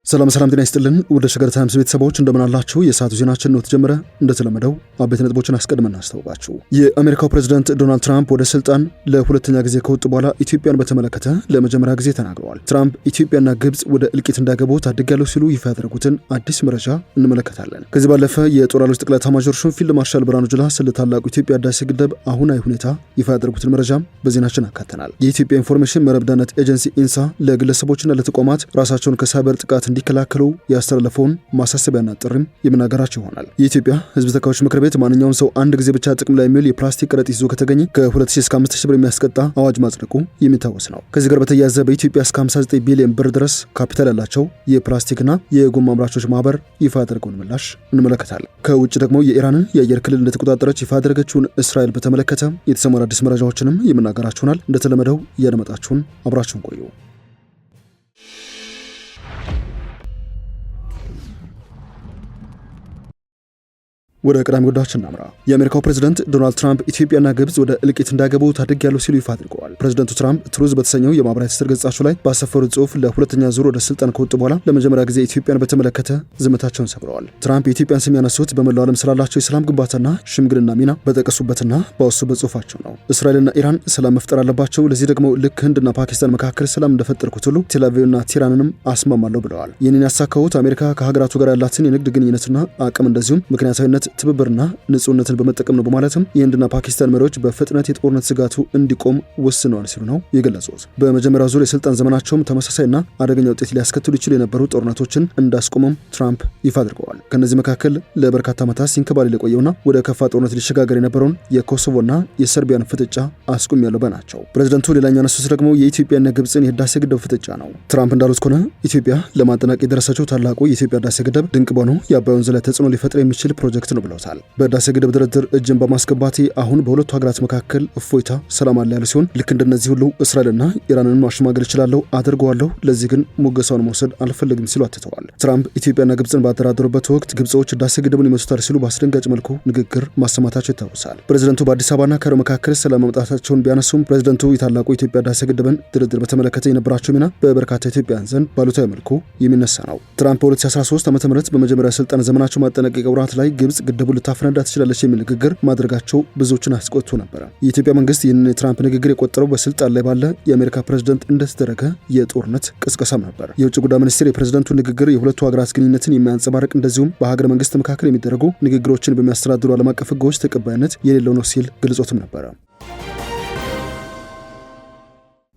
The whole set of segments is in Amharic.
ሰላም ጤና ይስጥልን ወደ ሸገር ታይምስ ቤተሰቦች እንደምን አላችሁ? የሰዓቱ ዜናችን ነው ተጀመረ። እንደተለመደው አበይት ነጥቦችን አስቀድመን እናስተዋውቃችሁ። የአሜሪካው ፕሬዝዳንት ዶናልድ ትራምፕ ወደ ስልጣን ለሁለተኛ ጊዜ ከወጡ በኋላ ኢትዮጵያን በተመለከተ ለመጀመሪያ ጊዜ ተናግረዋል። ትራምፕ ኢትዮጵያና ግብጽ ወደ እልቂት እንዳይገቡ ታድጋለሁ ሲሉ ይፋ ያደረጉትን አዲስ መረጃ እንመለከታለን። ከዚህ ባለፈ የጦር ኃይሎች ጠቅላይ ኤታማዦር ሹም ፊልድ ማርሻል ብርሃኑ ጁላ ስለ ታላቁ ኢትዮጵያ ህዳሴ ግድብ አሁናዊ ሁኔታ ይፋ ያደረጉትን መረጃም በዜናችን አካተናል። የኢትዮጵያ ኢንፎርሜሽን መረብ ደህንነት ኤጀንሲ ኢንሳ ለግለሰቦችና ለተቋማት ራሳቸውን ከሳይበር ጥቃት እንዲከላከሉ ያስተላለፈውን ማሳሰቢያና ጥሪም የምናገራቸው ይሆናል። የኢትዮጵያ ህዝብ ተወካዮች ምክር ቤት ማንኛውም ሰው አንድ ጊዜ ብቻ ጥቅም ላይ የሚውል የፕላስቲክ ከረጢት ይዞ ከተገኘ ከ2000 እስከ 5000 ብር የሚያስቀጣ አዋጅ ማጽደቁ የሚታወስ ነው። ከዚህ ጋር በተያያዘ በኢትዮጵያ እስከ 59 ቢሊዮን ብር ድረስ ካፒታል ያላቸው የፕላስቲክና የጎማ አምራቾች ማህበር ይፋ ያደረገውን ምላሽ እንመለከታለን። ከውጭ ደግሞ የኢራንን የአየር ክልል እንደተቆጣጠረች ይፋ ያደረገችውን እስራኤል በተመለከተ የተሰሙ አዲስ መረጃዎችንም የምናገራችሁ ይሆናል። እንደተለመደው እያደመጣችሁን አብራችሁን ቆዩ። ወደ ቀዳሚ ጉዳዮች እናምራ። የአሜሪካው ፕሬዝዳንት ዶናልድ ትራምፕ ኢትዮጵያና ግብጽ ወደ እልቂት እንዳይገቡ ታድጋለሁ ሲሉ ይፋ አድርገዋል። ፕሬዝዳንቱ ትራምፕ ትሩዝ በተሰኘው የማህበራዊ ትስስር ገጻቸው ላይ ባሰፈሩት ጽሑፍ ለሁለተኛ ዙር ወደ ስልጣን ከወጡ በኋላ ለመጀመሪያ ጊዜ ኢትዮጵያን በተመለከተ ዝምታቸውን ሰብረዋል። ትራምፕ የኢትዮጵያን ስም ያነሱት በመላው ዓለም ስላላቸው የሰላም ግንባታና ሽምግልና ሚና በጠቀሱበትና ባወሱበት ጽሑፋቸው ነው። እስራኤልና ኢራን ሰላም መፍጠር አለባቸው፣ ለዚህ ደግሞ ልክ ህንድና ፓኪስታን መካከል ሰላም እንደፈጠርኩት ሁሉ ቴልአቪቭና ቲራንንም አስማማለሁ ብለዋል። ይህንን ያሳካሁት አሜሪካ ከሀገራቱ ጋር ያላትን የንግድ ግንኙነትና አቅም እንደዚሁም ምክንያታዊነት ትብብርና ንጹህነትን በመጠቀም ነው በማለትም የህንድና ፓኪስታን መሪዎች በፍጥነት የጦርነት ስጋቱ እንዲቆም ወስነዋል ሲሉ ነው የገለጹት። በመጀመሪያው ዙር የስልጣን ዘመናቸውም ተመሳሳይና አደገኛ ውጤት ሊያስከትሉ ይችሉ የነበሩ ጦርነቶችን እንዳስቆመም ትራምፕ ይፋ አድርገዋል። ከነዚህ መካከል ለበርካታ ዓመታት ሲንከባለል የቆየውና ወደ ከፋ ጦርነት ሊሸጋገር የነበረውን የኮሶቮና የሰርቢያን ፍጥጫ አስቆሚያለሁ ባይ ናቸው። ፕሬዝዳንቱ ሌላኛው ያነሱት ደግሞ የኢትዮጵያና ግብጽን የህዳሴ ግድብ ፍጥጫ ነው። ትራምፕ እንዳሉት ከሆነ ኢትዮጵያ ለማጠናቀቅ የደረሰችው ታላቁ የኢትዮጵያ ህዳሴ ግድብ ድንቅ በሆነው የአባይ ወንዝ ላይ ተጽዕኖ ሊፈጥር የሚችል ፕሮጀክት ነው ብለውታል። በህዳሴ ግድብ ድርድር እጅን በማስገባቴ አሁን በሁለቱ ሀገራት መካከል እፎይታ ሰላም አለ ያሉ ሲሆን ልክ እንደነዚህ ሁሉ እስራኤልና ኢራንን ማሸማገል እችላለሁ አድርገዋለሁ፣ ለዚህ ግን ሙገሳውን መውሰድ አልፈልግም ሲሉ አትተዋል። ትራምፕ ኢትዮጵያና ግብጽን ባደራደሩበት ወቅት ግብጾች ህዳሴ ግድብን ይመቱታል ሲሉ በአስደንጋጭ መልኩ ንግግር ማሰማታቸው ይታወሳል። ፕሬዝዳንቱ በአዲስ አበባና ካይሮ መካከል ሰላም መምጣታቸውን ቢያነሱም ፕሬዝዳንቱ የታላቁ የኢትዮጵያ ህዳሴ ግድብን ድርድር በተመለከተ የነበራቸው ሚና በበርካታ ኢትዮጵያውያን ዘንድ ባሉታዊ መልኩ የሚነሳ ነው። ትራምፕ በ2013 ዓ.ም በመጀመሪያ ስልጣን ዘመናቸው ማጠናቀቂያ ወራት ላይ ግብጽ ግድቡን ልታፈነዳ ትችላለች የሚል ንግግር ማድረጋቸው ብዙዎችን አስቆጥቶ ነበር። የኢትዮጵያ መንግስት ይህንን የትራምፕ ንግግር የቆጠረው በስልጣን ላይ ባለ የአሜሪካ ፕሬዝዳንት እንደተደረገ የጦርነት ቅስቀሳም ነበር። የውጭ ጉዳይ ሚኒስቴር የፕሬዝዳንቱ ንግግር የሁለቱ ሀገራት ግንኙነትን የሚያንጸባርቅ እንደዚሁም በሀገረ መንግስት መካከል የሚደረጉ ንግግሮችን በሚያስተዳድሩ ዓለም አቀፍ ህጎች ተቀባይነት የሌለው ነው ሲል ገልጾትም ነበር።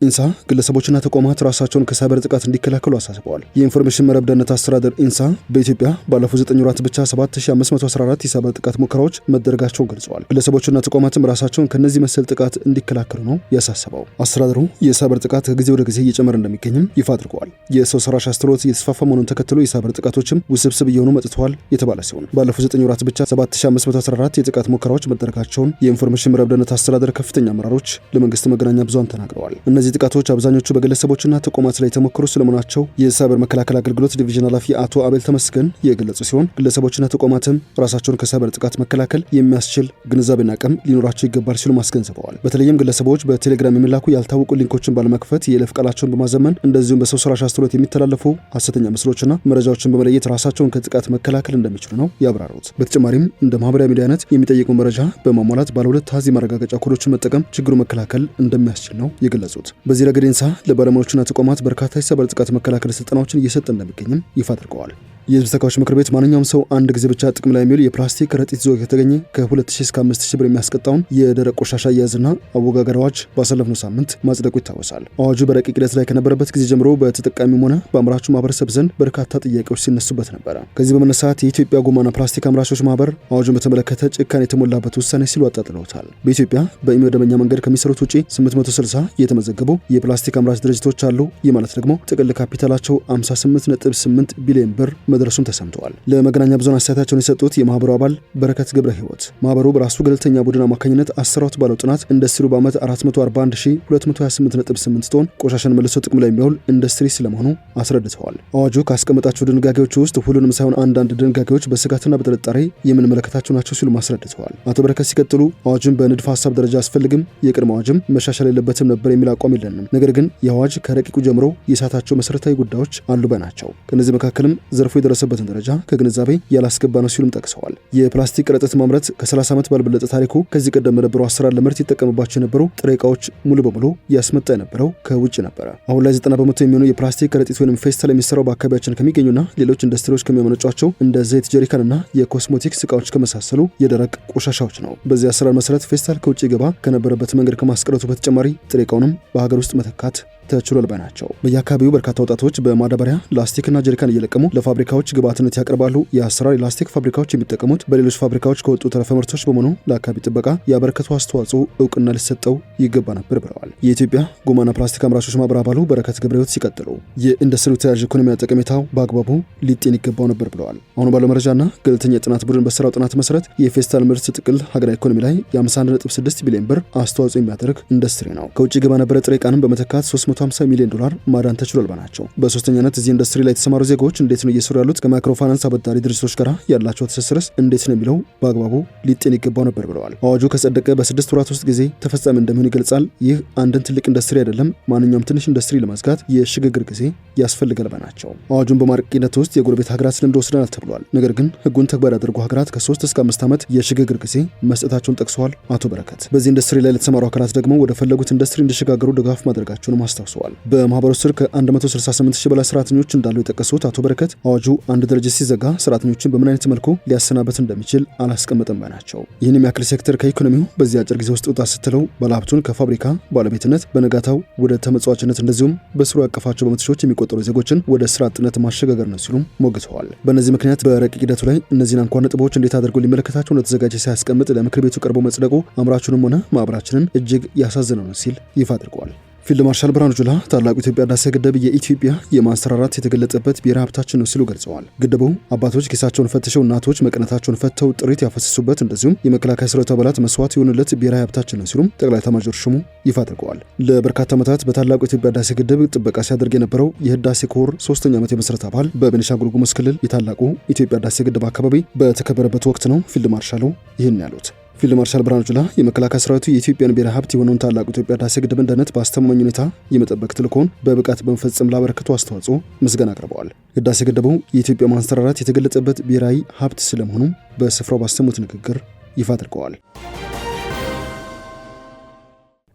ኢንሳ ግለሰቦችና ተቋማት ራሳቸውን ከሳይበር ጥቃት እንዲከላከሉ አሳስበዋል። የኢንፎርሜሽን መረብ ደህንነት አስተዳደር ኢንሳ በኢትዮጵያ ባለፉት 9 ወራት ብቻ 7514 የሳይበር ጥቃት ሙከራዎች መደረጋቸውን ገልጸዋል። ግለሰቦችና ተቋማትም ራሳቸውን ከነዚህ መሰል ጥቃት እንዲከላከሉ ነው ያሳሰበው። አስተዳደሩ የሳይበር ጥቃት ከጊዜ ወደ ጊዜ እየጨመረ እንደሚገኝም ይፋ አድርገዋል። የሰው ሰራሽ አስተውሎት እየተስፋፋ መሆኑን ተከትሎ የሳይበር ጥቃቶችም ውስብስብ እየሆኑ መጥተዋል የተባለ ሲሆን ባለፉት 9 ወራት ብቻ 7514 የጥቃት ሙከራዎች መደረጋቸውን የኢንፎርሜሽን መረብ ደህንነት አስተዳደር ከፍተኛ አመራሮች ለመንግስት መገናኛ ብዙሃን ተናግረዋል። እነዚህ ጥቃቶች አብዛኞቹ በግለሰቦችና ተቋማት ላይ የተሞከሩ ስለመሆናቸው የሳይበር መከላከል አገልግሎት ዲቪዥን ኃላፊ አቶ አቤል ተመስገን የገለጹ ሲሆን ግለሰቦችና ተቋማትም ራሳቸውን ከሳይበር ጥቃት መከላከል የሚያስችል ግንዛቤና አቅም ሊኖራቸው ይገባል ሲሉ አስገንዝበዋል። በተለይም ግለሰቦች በቴሌግራም የሚላኩ ያልታወቁ ሊንኮችን ባለመክፈት የይለፍ ቃላቸውን በማዘመን እንደዚሁም በሰው ሰራሽ አስተውሎት የሚተላለፉ ሐሰተኛ ምስሎችና መረጃዎችን በመለየት ራሳቸውን ከጥቃት መከላከል እንደሚችሉ ነው ያብራሩት። በተጨማሪም እንደ ማህበራዊ ሚዲያ አይነት የሚጠይቁ መረጃ በማሟላት ባለ 2 አሃዝ ማረጋገጫ ኮዶችን መጠቀም ችግሩ መከላከል እንደሚያስችል ነው የገለጹት። በዚህ ረገድ ኢንሳ ለባለሙያዎችና ተቋማት በርካታ የሳይበር ጥቃት መከላከል ስልጠናዎችን እየሰጠ እንደሚገኝም ይፋ አድርገዋል። የህዝብ ተወካዮች ምክር ቤት ማንኛውም ሰው አንድ ጊዜ ብቻ ጥቅም ላይ የሚውል የፕላስቲክ ከረጢት ይዞ ከተገኘ ከ2000 እስከ 5000 ብር የሚያስቀጣውን የደረቅ ቆሻሻ አያያዝና አወጋገድ አዋጅ ባሳለፍነው ሳምንት ማጽደቁ ይታወሳል። አዋጁ በረቂቅ ሂደት ላይ ከነበረበት ጊዜ ጀምሮ በተጠቃሚም ሆነ በአምራቹ ማህበረሰብ ዘንድ በርካታ ጥያቄዎች ሲነሱበት ነበረ። ከዚህ በመነሳት የኢትዮጵያ ጎማና ፕላስቲክ አምራቾች ማህበር አዋጁን በተመለከተ ጭካኔ የተሞላበት ውሳኔ ሲሉ አጣጥለውታል። በኢትዮጵያ በኢመደበኛ መንገድ ከሚሰሩት ውጪ 860 የተመዘገቡ የፕላስቲክ አምራች ድርጅቶች አሉ። ይህ ማለት ደግሞ ጥቅል ካፒታላቸው 58.8 ቢሊዮን ብር መድረሱም ተሰምተዋል። ለመገናኛ ብዙሃን አስተያየታቸውን የሰጡት የማህበሩ አባል በረከት ገብረ ሕይወት ማህበሩ በራሱ ገለልተኛ ቡድን አማካኝነት አሰራውት ባለው ጥናት ኢንዱስትሪው በዓመት 441228.8 ቶን ቆሻሻን መልሶ ጥቅም ላይ የሚያውል ኢንዱስትሪ ስለመሆኑ አስረድተዋል። አዋጁ ካስቀመጣቸው ድንጋጌዎች ውስጥ ሁሉንም ሳይሆን አንዳንድ ድንጋጌዎች በስጋትና በጥርጣሬ የምንመለከታቸው ናቸው ሲሉ አስረድተዋል። አቶ በረከት ሲቀጥሉ አዋጁን በንድፈ ሐሳብ ደረጃ አስፈልግም፣ የቅድመ አዋጅም መሻሻል የለበትም ነበር የሚል አቋም የለንም። ነገር ግን የአዋጅ ከረቂቁ ጀምሮ የሳታቸው መሰረታዊ ጉዳዮች አሉ ባናቸው። ከነዚህ መካከልም ዘርፉ የደረሰበትን ደረጃ ከግንዛቤ ያላስገባ ነው ሲሉም ጠቅሰዋል። የፕላስቲክ ከረጢት ማምረት ከ30 ዓመት ባልበለጠ ታሪኩ ከዚህ ቀደም የነበረው አሰራር ለምርት ይጠቀምባቸው የነበሩ ጥሬ ዕቃዎች ሙሉ በሙሉ ያስመጣ የነበረው ከውጭ ነበረ። አሁን ላይ 90 በመቶ የሚሆኑ የፕላስቲክ ከረጢት ወይም ፌስታል የሚሰራው በአካባቢያችን ከሚገኙና ሌሎች ኢንዱስትሪዎች ከሚያመነጯቸው እንደ ዘይት ጀሪካንና የኮስሞቲክስ ዕቃዎች ከመሳሰሉ የደረቅ ቆሻሻዎች ነው። በዚህ አሰራር መሰረት ፌስታል ከውጭ ገባ ከነበረበት መንገድ ከማስቀረቱ በተጨማሪ ጥሬ ዕቃውንም በሀገር ውስጥ መተካት ተችሏል ባናቸው። በየአካባቢው በርካታ ወጣቶች በማዳበሪያ ላስቲክና ጀሪካን እየለቀሙ ለፋብሪካዎች ግብዓትነት ያቀርባሉ። የአሰራር የላስቲክ ፋብሪካዎች የሚጠቀሙት በሌሎች ፋብሪካዎች ከወጡ ተረፈ ምርቶች በመሆኑ ለአካባቢ ጥበቃ ያበረከቱ አስተዋጽኦ እውቅና ሊሰጠው ይገባ ነበር ብለዋል። የኢትዮጵያ ጎማና ፕላስቲክ አምራቾች ማህበር አባሉ በረከት ገብረ ሕይወት ሲቀጥሉ የኢንዱስትሪው ተያያዥ ኢኮኖሚያዊ ጠቀሜታው በአግባቡ ሊጤን ይገባው ነበር ብለዋል። አሁን ባለው መረጃና ገለልተኛ የጥናት ቡድን በሰራው ጥናት መሰረት የፌስታል ምርት ጥቅል ሀገራዊ ኢኮኖሚ ላይ የ51.6 ቢሊዮን ብር አስተዋጽኦ የሚያደርግ ኢንዱስትሪ ነው። ከውጭ ገባ ነበረ ጥሬ ዕቃንም በመተካት 350 ሚሊዮን ዶላር ማዳን ተችሏል ባናቸው። በሶስተኛነት እዚህ ኢንዱስትሪ ላይ የተሰማሩ ዜጎች እንዴት ነው እየሰሩ ያሉት? ከማይክሮ ፋይናንስ አበዳሪ ድርጅቶች ጋር ያላቸው ትስስርስ እንዴት ነው የሚለው በአግባቡ ሊጤን ይገባው ነበር ብለዋል። አዋጁ ከጸደቀ በ6 ወራት ውስጥ ጊዜ ተፈጻሚ እንደሚሆን ይገልጻል። ይህ አንድን ትልቅ ኢንዱስትሪ አይደለም፣ ማንኛውም ትንሽ ኢንዱስትሪ ለመዝጋት የሽግግር ጊዜ ያስፈልጋል ባናቸው። አዋጁን በማርቀቅ ሂደት ውስጥ የጎረቤት ሀገራት ልምድ ወስደናል ተብሏል። ነገር ግን ህጉን ተግባር ያደርጉ ሀገራት ከ3 እስከ 5 ዓመት የሽግግር ጊዜ መስጠታቸውን ጠቅሰዋል አቶ በረከት። በዚህ ኢንዱስትሪ ላይ ለተሰማሩ አካላት ደግሞ ወደ ፈለጉት ኢንዱስትሪ እንዲሸጋገሩ ድጋፍ ማድረጋቸውንም አስታውሰዋል። በማህበሩ ስር ከ168,000 በላይ ሰራተኞች እንዳሉ የጠቀሱት አቶ በረከት አዋጁ አንድ ድርጅት ሲዘጋ ሰራተኞችን በምን አይነት መልኩ ሊያሰናበት እንደሚችል አላስቀመጠም ባናቸው። ይህን የሚያክል ሴክተር ከኢኮኖሚው በዚህ አጭር ጊዜ ውስጥ ውጣ ስትለው ባለሀብቱን ከፋብሪካ ባለቤትነት በነጋታው ወደ ተመጽዋችነት እንደዚሁም በስሩ ያቀፋቸው በመቶ ሺዎች የሚቆጠሩ ዜጎችን ወደ ስራ አጥነት ማሸጋገር ነው ሲሉም ሞግተዋል። በእነዚህ ምክንያት በረቂቅ ሂደቱ ላይ እነዚህን አንኳር ነጥቦች እንዴት አድርጎ ሊመለከታቸው እንደተዘጋጀ ሳያስቀምጥ ለምክር ቤቱ ቀርቦ መጽደቁ አምራቹንም ሆነ ማህበራችንን እጅግ ያሳዝነው ነው ሲል ይፋ አድርገዋል። ፊልድ ማርሻል ብርሃኑ ጁላ ታላቁ ኢትዮጵያ ህዳሴ ግድብ የኢትዮጵያ የማንሰራራት የተገለጠበት ብሔራዊ ሀብታችን ነው ሲሉ ገልጸዋል። ግድቡ አባቶች ኪሳቸውን ፈትሸው እናቶች መቀነታቸውን ፈተው ጥሪት ያፈሰሱበት እንደዚሁም የመከላከያ ሰራዊት አባላት መስዋዕት የሆኑለት ብሔራዊ ሀብታችን ነው ሲሉም ጠቅላይ ኤታማዦር ሹሙ ይፋ አድርገዋል። ለበርካታ ዓመታት በታላቁ ኢትዮጵያ ህዳሴ ግድብ ጥበቃ ሲያደርግ የነበረው የህዳሴ ኮር 3ኛ ዓመት የመሰረት አባል በቤኒሻንጉል ጉሙዝ ክልል የታላቁ ኢትዮጵያ ህዳሴ ግድብ አካባቢ በተከበረበት ወቅት ነው ፊልድ ማርሻሉ ይህን ያሉት። ፊልድ ማርሻል ብርሃኑ ጁላ የመከላከያ ሰራዊቱ የኢትዮጵያን ብሔራዊ ሀብት የሆነውን ታላቁ ኢትዮጵያ ህዳሴ ግድብን ደህንነት በአስተማማኝ ሁኔታ የመጠበቅ ተልዕኮውን በብቃት በመፈጸም ላበረከቱ አስተዋጽኦ ምስጋና አቅርበዋል። ህዳሴ ግድቡ የኢትዮጵያ ማንሰራራት የተገለጸበት ብሔራዊ ሀብት ስለመሆኑ በስፍራው ባሰሙት ንግግር ይፋ አድርገዋል።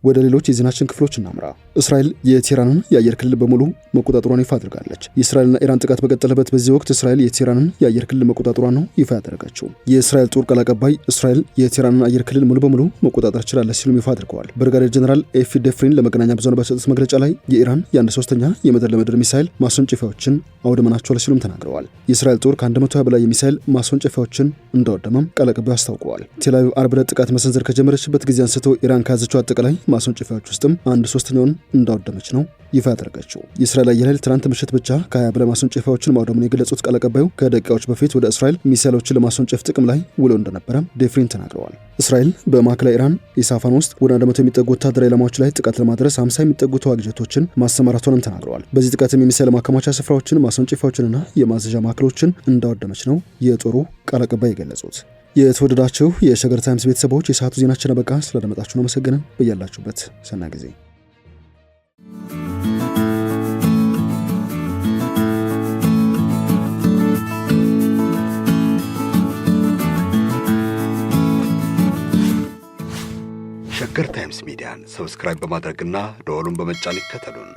ወደ ሌሎች የዜናችን ክፍሎች እናምራ። እስራኤል የቴህራንን የአየር ክልል በሙሉ መቆጣጠሯን ይፋ አድርጋለች። የእስራኤልና ኢራን ጥቃት በቀጠለበት በዚህ ወቅት እስራኤል የቴህራንን የአየር ክልል መቆጣጠሯን ነው ይፋ ያደረገችው። የእስራኤል ጦር ቃል አቀባይ እስራኤል የቴህራንን አየር ክልል ሙሉ በሙሉ መቆጣጠር ችላለች ሲሉም ይፋ አድርገዋል። ብርጋዴር ጀነራል ኤፊ ደፍሪን ለመገናኛ ብዙሃን በሰጡት መግለጫ ላይ የኢራን የ1/3 የምድር ለምድር ሚሳይል ማስወንጨፊያዎችን አውድመናቸዋል ሲሉም ተናግረዋል። የእስራኤል ጦር ከ120 በላይ የሚሳይል ማስወንጨፊያዎችን እንዳወደመም ቃል አቀባዩ አስታውቀዋል። ቴል አቪቭ ዓርብ ዕለት ጥቃት መሰንዘር ከጀመረችበት ጊዜ አንስቶ ኢራን ከያዘችው አጠቃላይ ማስወንጨፊያዎች ውስጥም 1/3ኛውን እንዳወደመች ነው ይፋ ያደረገችው። የእስራኤል አየር ኃይል ትናንት ምሽት ብቻ ከ20 በላይ ማስወንጨፊያዎችን ማውደሙን የገለጹት ቃል አቀባዩ ከደቂቃዎች በፊት ወደ እስራኤል ሚሳይሎችን ለማስወንጨፍ ጥቅም ላይ ውለው እንደነበረ ዴፍሪን ተናግረዋል። እስራኤል በማዕከላዊ ኢራን ኢስፋሃን ውስጥ ወደ 100 የሚጠጉ ወታደራዊ ኢላማዎች ላይ ጥቃት ለማድረስ 50 የሚጠጉ ተዋጊ ጀቶችን ማሰማራቷንም ተናግረዋል። በዚህ ጥቃትም የሚሳይል ማከማቻ ስፍራዎችን፣ ማስወንጨፊያዎችንና የማዘዣ ማዕከሎችን እንዳወደመች ነው የጦሩ ቃል አቀባይ የገለጹት። የተወደዳችሁ የሸገር ታይምስ ቤተሰቦች የሰዓቱ ዜናችን አበቃ። ስለደመጣችሁን አመሰግነን። በያላችሁበት ሰናይ ጊዜ። ሸገር ታይምስ ሚዲያን ሰብስክራይብ በማድረግና ደወሉን በመጫን ይከተሉን።